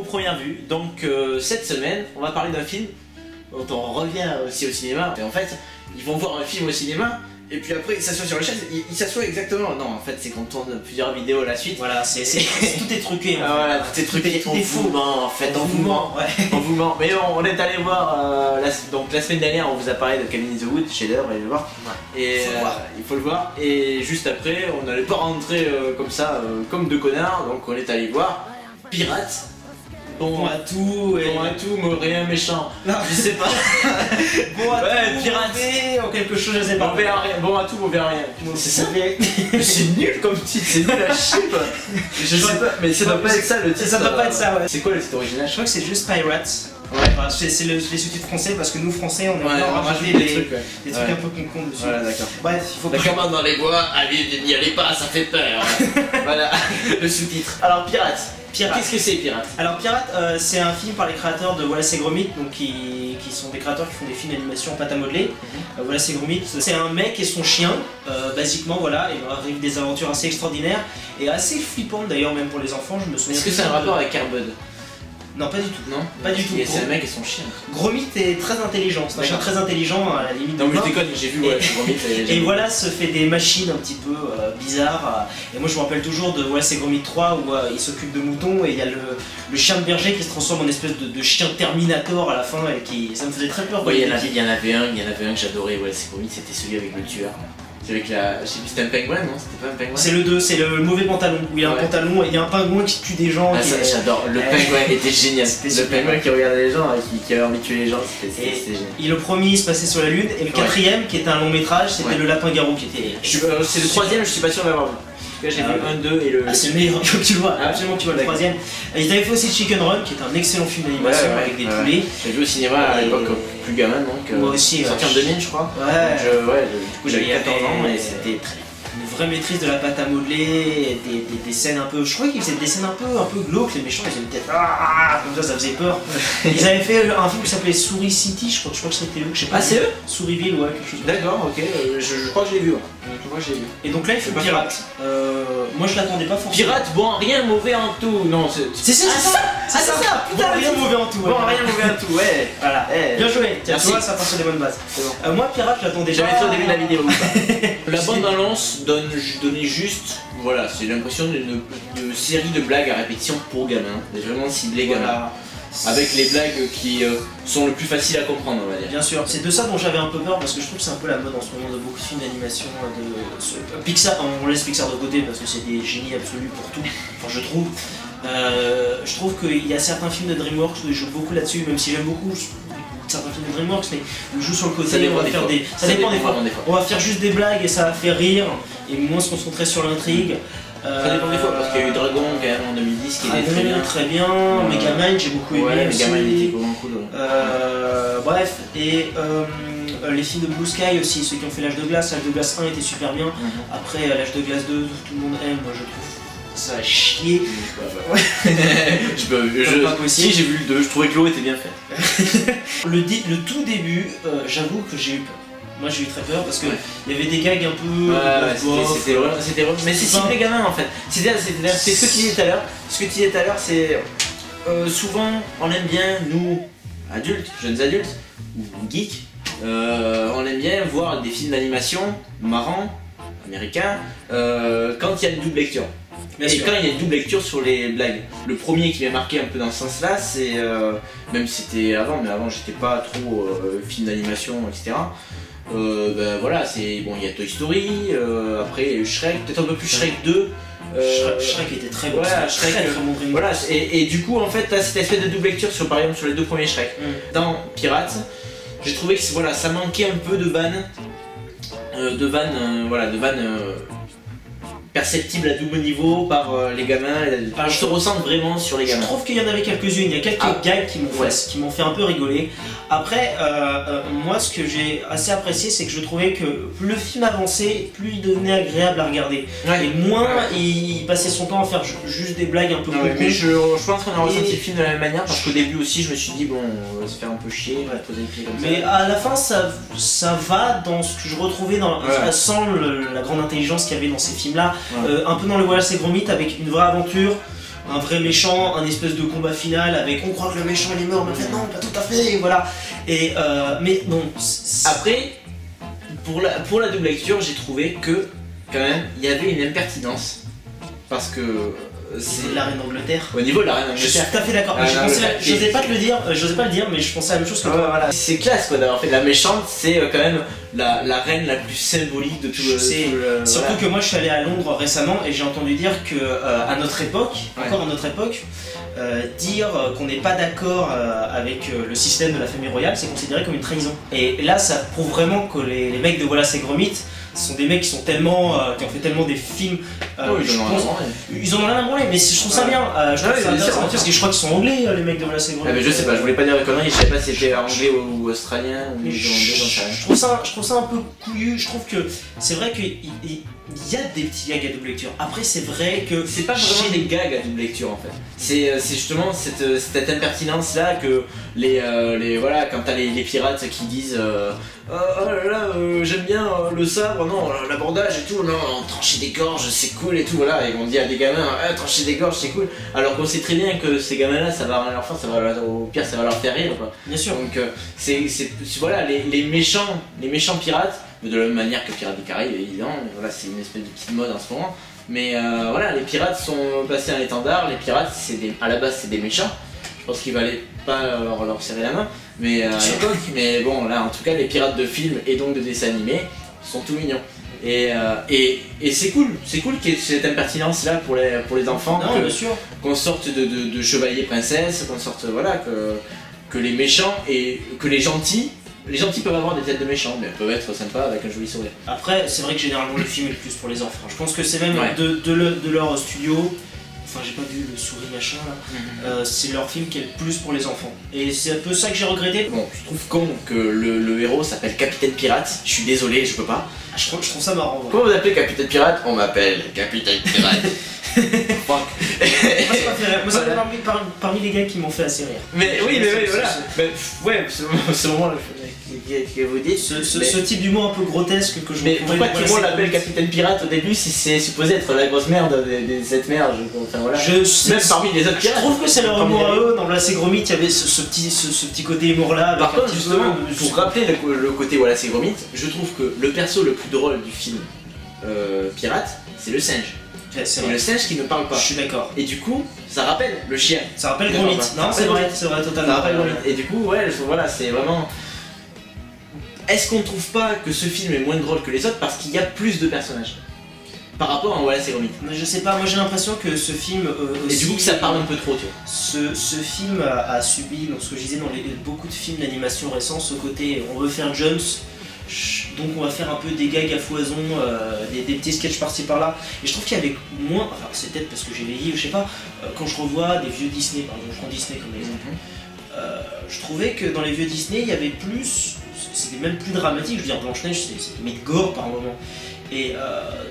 première vue. Donc cette semaine, on va parler d'un film dont on revient aussi au cinéma. Et en fait, ils vont voir un film au cinéma. Et puis après, ils s'assoient sur la chaise, ils s'assoient exactement. Non, en fait, c'est qu'on tourne plusieurs vidéos à la suite. Voilà, tout est truqué. Ah, voilà, tout est truqué. Tout est faux. En fait, en mouvement. Ouais. En mouvement. Mais on est allé voir. Donc la semaine dernière, on vous a parlé de Cabin in the Wood, chef-d'œuvre, allez le voir. Ouais. Et il faut le voir. Et juste après, on n'allait pas rentrer comme ça, comme deux connards. Donc on est allé voir Pirates. Bon à tout, bon à tout, mais rien méchant. Non, je sais pas. Bon à tout, Pirates, ou quelque chose, je sais pas. On verra rien. Bon à tout, on verra rien. C'est ça. C'est nul comme titre, c'est nul à chier quoi. Je sais pas, mais ça doit pas être ça le titre. Ça doit pas être ça, ouais. C'est quoi le titre original? Je crois que c'est juste Pirates. Ouais. Enfin, c'est les sous-titres français parce que nous français on est encore rajouté des trucs un peu con dessus. Voilà, d'accord. Bref, il faut pas. La commande dans les bois, allez, n'y allez pas, ça fait peur. Voilà, le sous-titre. Alors, Pirates. Qu'est-ce que c'est Pirates? Alors Pirates, c'est un film par les créateurs de Wallace et Gromit, donc qui sont des créateurs qui font des films d'animation en pâte à modeler. Wallace et Gromit, c'est un mec et son chien, basiquement voilà, il leur arrive des aventures assez extraordinaires et assez flippantes d'ailleurs même pour les enfants, je me souviens. Est-ce que c'est un rapport avec Air Bud? Non, pas du tout. Non, pas du tout. C'est un mec et son chien. Gromit est très intelligent, c'est un chien très intelligent à la limite. Non, mais je déconne, j'ai vu Gromit. Et voilà, se fait des machines un petit peu bizarres. Et moi, je me rappelle toujours de Wallace et Gromit 3 où il s'occupe de moutons et il y a le chien de berger qui se transforme en espèce de chien Terminator à la fin et qui. Ça me faisait très peur. Ouais, il y en avait un que j'adorais, Wallace et Gromit, c'était celui avec le tueur. Avec la. Je sais plus, c'était un pingouin, non? C'était pas un pingouin? C'est le 2, c'est le mauvais pantalon, où il y a un pantalon et il y a un pingouin qui tue des gens. Ah, ça, j'adore, le pingouin était génial. Le pingouin qui regardait les gens et qui avait envie de tuer les gens, c'était génial. Et le premier il se passait sur la lune, et le quatrième, qui était un long métrage, c'était le lapin-garou qui était. C'est le troisième, je suis pas sûr d'avoir vu. J'ai vu 1, 2 et le. Ah, c'est le meilleur, faut que tu le vois, absolument que tu vois le troisième. Ils avaient fait aussi Chicken Run, qui est un excellent film d'animation avec des poulets. J'ai vu au cinéma à l'époque plus gamin, donc. Moi aussi. Sorti en 2000, je crois. Ouais. Du coup, j'avais 14 ans et c'était très. Une vraie maîtrise de la pâte à modeler, des scènes un peu. Je crois qu'ils faisaient des scènes un peu glauques, les méchants, ils avaient une tête comme ça faisait peur. Ils avaient fait un film qui s'appelait Souris City, je crois que c'était eux, je sais pas. Ah, c'est eux? Souriville, ouais, quelque chose. D'accord, ok, je crois que je l'ai vu. Et donc là, il fait Pirate. Moi, je l'attendais pas forcément. Pirate, bon, rien mauvais en tout. Non, c'est ça. C'est ça, putain, rien mauvais en tout. Bon, rien mauvais en tout, ouais. Voilà, bien joué. Tiens, tu vois, ça part sur des bonnes bases. Moi, Pirate, je l'attendais déjà. J'avais fait au début de la vidéo. La bande-annonce donnait juste, voilà, c'est l'impression d'une série de blagues à répétition pour gamins, vraiment ciblé gamins. Avec les blagues qui sont le plus faciles à comprendre, on va dire. Bien sûr, c'est de ça dont j'avais un peu peur parce que je trouve que c'est un peu la mode en ce moment de beaucoup de films d'animation. Pixar, on laisse Pixar de côté parce que c'est des génies absolus pour tout, enfin je trouve. Je trouve qu'il y a certains films de DreamWorks où ils jouent beaucoup là-dessus, même si j'aime beaucoup certains films de DreamWorks, mais ils jouent sur le côté, on va faire des. Ça dépend des fois. On va faire juste des blagues et ça va faire rire et moins se concentrer sur l'intrigue. Ça dépend des fois parce qu'il y a eu Dragon quand même en 2010 qui était très bien. Très bien, Megamind j'ai beaucoup aimé. Megamind était vraiment cool. Bref, et les films de Blue Sky aussi, ceux qui ont fait l'âge de glace 1 était super bien. Après l'âge de glace 2, tout le monde aime, moi je trouve ça a chier. Si j'ai vu le 2, je trouvais que l'eau était bien faite. Le tout début, j'avoue que j'ai eu peur. Moi j'ai eu très peur parce que il y avait des gags un peu. C'était vraiment. Mais c'est ciblé gamin en fait. C'est ce que tu disais tout à l'heure. Ce que tu disais tout à l'heure, c'est. Souvent, on aime bien, nous, adultes, jeunes adultes, ou geeks, on aime bien voir des films d'animation marrants, américains, quand il y a une double lecture. Quand il y a une double lecture sur les blagues. Le premier qui m'a marqué un peu dans ce sens-là, c'est. Même si c'était avant, mais avant j'étais pas trop film d'animation, etc. Voilà, c'est. Bon, il y a Toy Story, après Shrek, peut-être un peu plus Shrek 2. Shrek était très bon. Voilà, Shrek, très bon. Voilà, et du coup, en fait, t'as cette espèce de double lecture sur, par exemple, sur les deux premiers Shrek. Dans Pirates, j'ai trouvé que voilà, ça manquait un peu de vannes. Voilà, de vannes. Perceptible à double niveau par les gamins. Je te ressens vraiment sur les gamins. Je trouve qu'il y en avait quelques-unes, il y a quelques gags qui m'ont fait un peu rigoler. Après, moi ce que j'ai assez apprécié, c'est que je trouvais que plus le film avançait, plus il devenait agréable à regarder. Et moins il passait son temps à faire juste des blagues un peu plus. Mais je pense qu'on a ressenti le film de la même manière, parce qu'au début aussi je me suis dit bon, on va se faire un peu chier, on va poser les pieds comme ça. Mais à la fin ça va dans ce que je retrouvais sans la grande intelligence qu'il y avait dans ces films là. Un peu dans le Wallace et Gromit avec une vraie aventure, un vrai méchant, un espèce de combat final avec on croit que le méchant il est mort, mais en fait non, pas tout à fait, et voilà. Et mais bon. Après, pour la double lecture, j'ai trouvé que quand même il y avait une impertinence parce que c'est la reine d'Angleterre. Au niveau de la reine d'Angleterre. Je suis tout à fait d'accord. J'osais pas le dire, mais je pensais à la même chose que toi. Voilà. C'est classe quoi d'avoir fait de la méchante, c'est quand même la reine la plus symbolique de tout le. Surtout que moi je suis allé à Londres récemment et j'ai entendu dire que à notre époque, encore à notre époque, dire qu'on n'est pas d'accord avec le système de la famille royale, c'est considéré comme une trahison. Et là, ça prouve vraiment que les mecs de Wallace et Gromit ce sont des mecs qui sont tellement, qui ont fait tellement des films. Ils en ont rien à branler, mais je trouve ça bien. Je trouve ça intéressant parce que je crois qu'ils sont anglais, les mecs de Wallace et Gromit. Mais je sais pas, je voulais pas dire de conneries, je sais pas si c'était anglais ou australien ou néerlandais, j'en sais rien. Je trouve ça un peu couillu. Je trouve que c'est vrai qu'il y a des petits gags à double lecture. Après, c'est vrai que c'est pas vraiment des gags à double lecture en fait. C'est justement cette impertinence là que voilà, quand t'as les pirates qui disent oh là là, j'aime bien le sabre, non, l'abordage et tout, non, trancher des gorges c'est cool et tout, voilà, et on dit à des gamins trancher des gorges c'est cool, alors qu'on sait très bien que ces gamins là ça va à leur fin, au pire ça va leur faire rire quoi. Bien sûr. Donc voilà, les méchants pirates, de la même manière que Pirates des Caraïbes évidemment, mais voilà, c'est une espèce de petite mode en ce moment. Mais voilà, les pirates sont passés à l'étendard, les pirates à la base c'est des méchants, je pense qu'il valait pas leur serrer la main, mais à l'époque, mais bon là en tout cas les pirates de films et donc de dessins animés sont tout mignons. Et c'est cool qu'il y ait cette impertinence là pour les enfants, qu'on sorte de chevaliers princesses, qu'on sorte voilà, que les méchants et que les gentils peuvent avoir des têtes de méchants, mais peuvent être sympas avec un joli sourire. Après, c'est vrai que généralement le film est plus pour les enfants. Je pense que c'est même de leur studio, enfin j'ai pas vu le souris machin là, c'est leur film qui est le plus pour les enfants. Et c'est un peu ça que j'ai regretté. Bon, je trouve con que le héros s'appelle Capitaine Pirate, je suis désolé, je peux pas. Je trouve ça marrant. Comment vous appelez Capitaine Pirate? On m'appelle Capitaine Pirate. Moi ça fait parmi les gars qui m'ont fait assez rire. Mais oui, voilà. Ouais, ce moment-là que vous dites. Ce type d'humour un peu grotesque que je. Mais pourquoi tout le monde l'appelle Capitaine Pirate au début si c'est supposé être la grosse merde des 7 merdes? Enfin voilà. Même parmi les autres pirates. Je trouve que c'est leur humour à eux. Dans Wallace et Gromit, il y avait ce petit côté humour là. Par contre, justement, pour rappeler le côté Wallace et Gromit, je trouve que le perso le plus drôle du film pirate, c'est le singe. C'est le singe qui ne parle pas. Je suis d'accord. Et du coup, ça rappelle le chien. Ça rappelle Gromit. Non, c'est vrai totalement. Ça rappelle Gromit. Et du coup, ouais, voilà, c'est vraiment. Est-ce qu'on ne trouve pas que ce film est moins drôle que les autres parce qu'il y a plus de personnages par rapport à Wallace et Gromit? Je sais pas, moi j'ai l'impression que ce film aussi, et du coup que ça parle un peu trop, tu vois. Ce film a subi, donc ce que je disais dans beaucoup de films d'animation récents, ce côté on veut faire Jones. Donc on va faire un peu des gags à foison, des petits sketchs par-ci par-là. Et je trouve qu'il y avait moins, enfin c'est peut-être parce que j'ai vieilli, je sais pas, quand je revois des vieux Disney, par exemple, je prends Disney comme exemple, je trouvais que dans les vieux Disney il y avait plus, c'était même plus dramatique, je veux dire Blanche-Neige c'est limite gore par moment. Et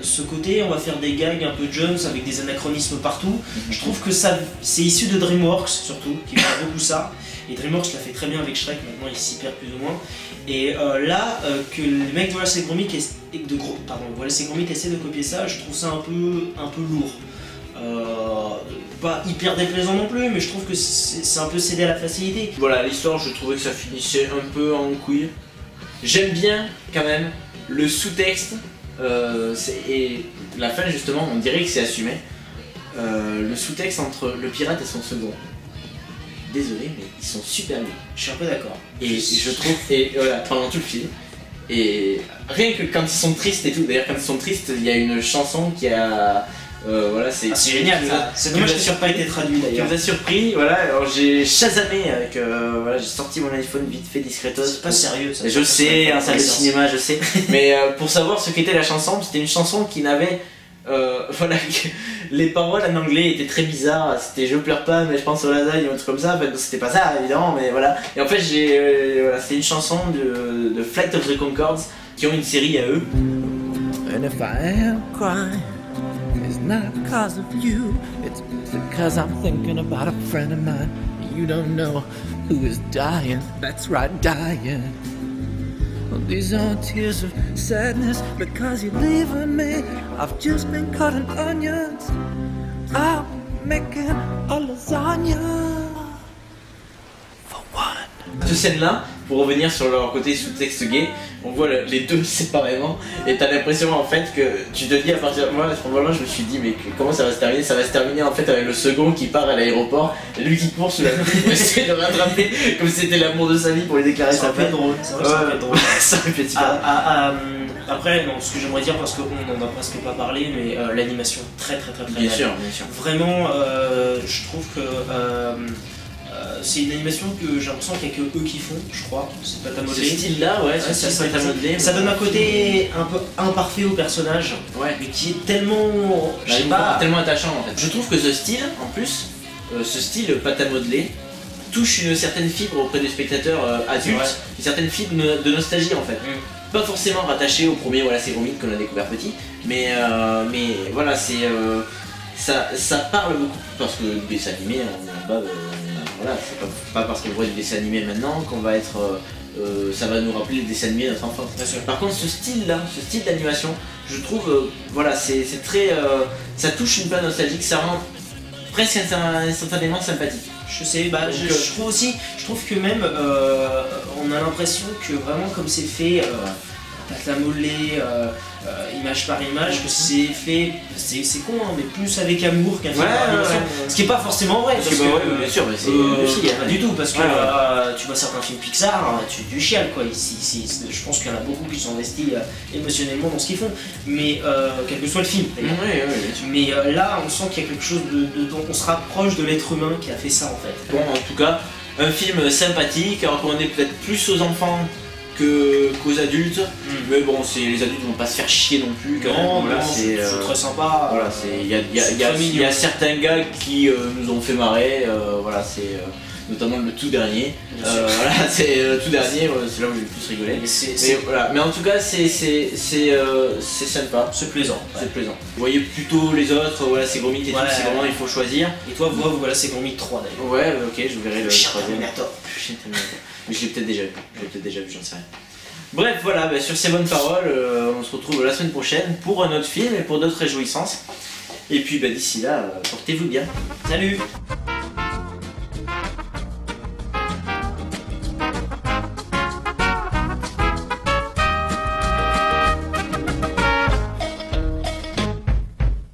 ce côté, on va faire des gags un peu Jones avec des anachronismes partout, je trouve que ça c'est issu de DreamWorks surtout, qui fait beaucoup ça. Et DreamWorks l'a fait très bien avec Shrek, maintenant il s'y perd plus ou moins. Et là, que les mecs de Wallace et Gromit essaient de copier ça, je trouve ça un peu lourd. Pas hyper déplaisant non plus, mais je trouve que c'est un peu cédé à la facilité. Voilà, l'histoire, je trouvais que ça finissait un peu en couille. J'aime bien quand même le sous-texte, et la fin justement, on dirait que c'est assumé. Le sous-texte entre le pirate et son second. Désolé, mais ils sont super bien. Je suis un peu d'accord. Et je trouve, et voilà, pendant tout le film. Et rien que quand ils sont tristes et tout, d'ailleurs quand ils sont tristes, il y a une chanson qui a... voilà, c'est génial ça. C'est dommage que ça n'a pas été traduit d'ailleurs. Qui nous a surpris, voilà, alors j'ai chasamé avec, voilà, j'ai sorti mon iPhone vite fait discretos. C'est pas sérieux ça. Je sais, un salle de cinéma, je sais. Mais pour savoir ce qu'était la chanson, c'était une chanson qui n'avait... voilà, les paroles en anglais étaient très bizarres, c'était je pleure pas mais je pense au lasagne ou un truc comme ça, en fait, c'était pas ça évidemment, mais voilà. Et en fait voilà, c'était une chanson de Flight of the Conchords qui ont une série à eux. And if I am crying, it's not because of you, it's because I'm thinking about a friend of mine you don't know who is dying, that's right, dying. These aren't tears of sadness because you're leaving me. I've just been cutting onions. Oh making a lasagna for one. Cette scène-là, pour revenir sur leur côté sous-texte gay, on voit les deux séparément et t'as l'impression en fait que tu te dis à partir de moi, à ce moment-là, je me suis dit mais comment ça va se terminer? Ça va se terminer en fait avec le second qui part à l'aéroport et lui qui court sous la pluie pour essayer de le rattraper comme si c'était l'amour de sa vie pour lui déclarer sa Ça peut paix. être drôle, c'est vrai que ça peut être drôle. Ça aurait pu être super. Après, non, ce que j'aimerais dire, parce qu'on n'en a presque pas parlé, mais l'animation très Bien belle. sûr, bien sûr. Vraiment, je trouve que c'est une animation que j'ai l'impression qu'il n'y a que eux qui font, je crois. C'est pas ta Ce modelé. style-là, ouais, ce ça, style pas modelé. ça donne un côté un peu imparfait au personnage, Ouais. mais qui est tellement, je sais pas, tellement attachant en fait. Je trouve que ce style, en plus, ce style pâte à modeler, touche une certaine fibre auprès des spectateurs adultes, Ouais. une certaine fibre de nostalgie en fait. Pas forcément rattaché au premier, voilà, c'est Gromit qu'on a découvert petit, mais voilà, c'est ça parle beaucoup parce que le dessin animé, voilà, c'est pas parce qu'on voit du dessin animé maintenant qu'on va être, ça va nous rappeler le dessin animé de notre enfance. Bien sûr. Par contre, ce style-là, ce style d'animation, je trouve, voilà, c'est très, ça touche une place nostalgique, ça rend presque instantanément sympathique. Je sais, bah, je trouve aussi, je trouve que même on a l'impression que vraiment comme c'est fait, pâte à modeler, image par image, que c'est fait, c'est con, hein, mais plus avec amour qu'un film d'animation. Ce qui est pas forcément vrai, parce que, bien sûr, mais c'est le style, pas du tout, parce que tu vois certains films Pixar, tu chiales quoi. Je pense qu'il y en a beaucoup qui sont investis émotionnellement dans ce qu'ils font, mais quel que soit le film. d'ailleurs. Mais là, on sent qu'il y a quelque chose dont on se rapproche de l'être humain qui a fait ça en fait. Bon, en tout cas, un film sympathique, à recommander peut-être plus aux enfants qu'aux adultes, mais bon, les adultes vont pas se faire chier non plus. Quand Non, même. Voilà, c'est très sympa. Voilà, il y a certains gars qui nous ont fait marrer, voilà, c'est notamment le tout dernier. Voilà, c'est le tout dernier, c'est là où j'ai le plus rigolé. Mais en tout cas, c'est sympa. C'est plaisant. C'est plaisant. Vous voyez plutôt les autres, voilà, c'est Gromit et tout, c'est vraiment il faut choisir. Et toi, voilà, c'est Gromit 3 d'ailleurs. Ouais, ok, je verrai le troisième. Terminator. Mais je l'ai peut-être déjà vu, j'en sais rien. Bref, voilà, sur ces bonnes paroles, on se retrouve la semaine prochaine pour un autre film et pour d'autres réjouissances. Et puis d'ici là, portez-vous bien. Salut!